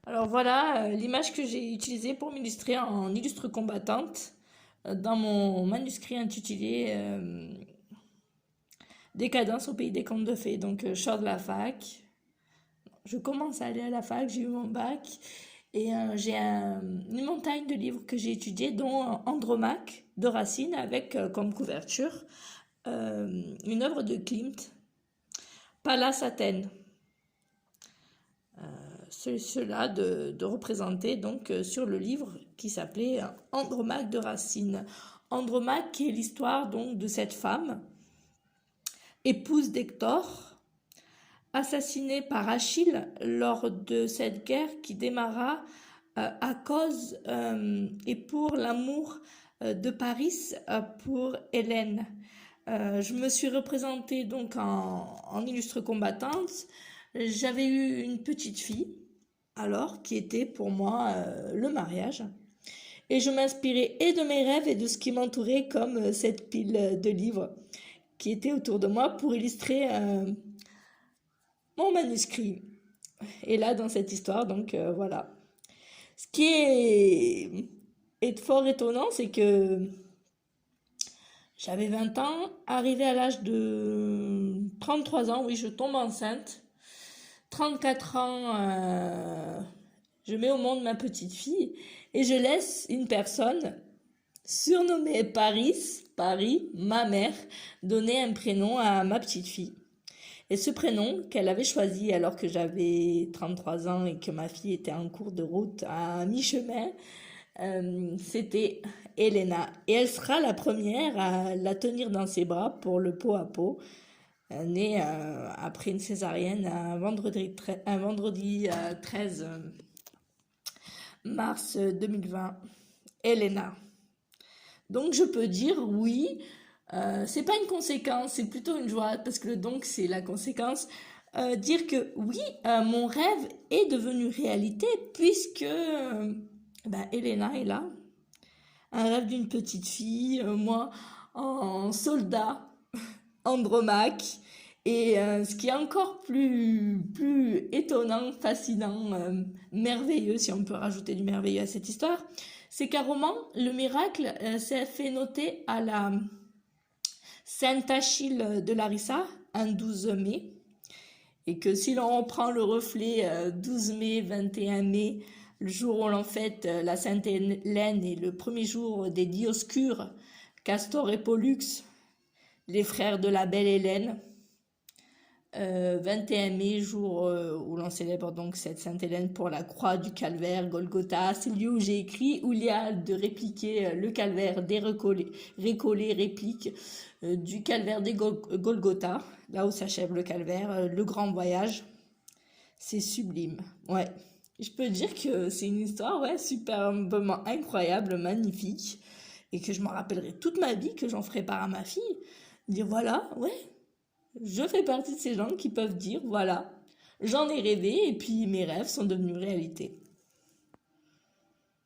Alors voilà l'image que j'ai utilisée pour m'illustrer en illustre combattante dans mon manuscrit intitulé Décadence au pays des contes de fées. Donc je sors de la fac, je commence à aller à la fac, j'ai eu mon bac et j'ai une montagne de livres que j'ai étudiés, dont Andromaque de Racine avec comme couverture une œuvre de Klimt, Pallas Athènes. Cela de représenter donc sur le livre qui s'appelait Andromaque de Racine. Andromaque qui est l'histoire donc de cette femme, épouse d'Hector, assassinée par Achille lors de cette guerre qui démarra à cause et pour l'amour de Paris pour Hélène. Je me suis représentée donc en illustre combattante. J'avais eu une petite fille alors qui était pour moi le mariage. Et je m'inspirais et de mes rêves et de ce qui m'entourait comme cette pile de livres qui était autour de moi pour illustrer mon manuscrit. Et là, dans cette histoire, donc voilà. Ce qui est fort étonnant, c'est que j'avais 20 ans, arrivé à l'âge de 33 ans, oui, je tombe enceinte. 34 ans, je mets au monde ma petite fille et je laisse une personne surnommée Paris, ma mère, donner un prénom à ma petite fille. Et ce prénom qu'elle avait choisi alors que j'avais 33 ans et que ma fille était en cours de route à mi-chemin, c'était Elena. Et elle sera la première à la tenir dans ses bras pour le pot à pot, née après une césarienne un vendredi 13 mars 2020. Elena. Donc je peux dire oui, c'est pas une conséquence, c'est plutôt une joie parce que le donc c'est la conséquence. Dire que oui, mon rêve est devenu réalité puisque Elena est là. Un rêve d'une petite fille, moi en soldat, Andromaque. Et ce qui est encore plus étonnant, fascinant, merveilleux, si on peut rajouter du merveilleux à cette histoire, c'est qu'un roman, le miracle, s'est fait noter à la Sainte-Achille de Larissa, un 12 mai, et que si l'on reprend le reflet 12 mai, 21 mai, le jour où l'on fête la Sainte Hélène et le premier jour des Dioscures, Castor et Pollux, les frères de la belle Hélène, 21 mai, jour où l'on célèbre donc cette Sainte Hélène pour la croix du calvaire, Golgotha. C'est le lieu où j'ai écrit, où il y a de répliquer le calvaire, des récollets, répliques du calvaire des Golgotha, là où s'achève le calvaire, le grand voyage. C'est sublime, ouais. Je peux dire que c'est une histoire, ouais, superbement incroyable, magnifique, et que je m'en rappellerai toute ma vie, que j'en ferai part à ma fille. Dire voilà, ouais, je fais partie de ces gens qui peuvent dire, voilà, j'en ai rêvé et puis mes rêves sont devenus réalité.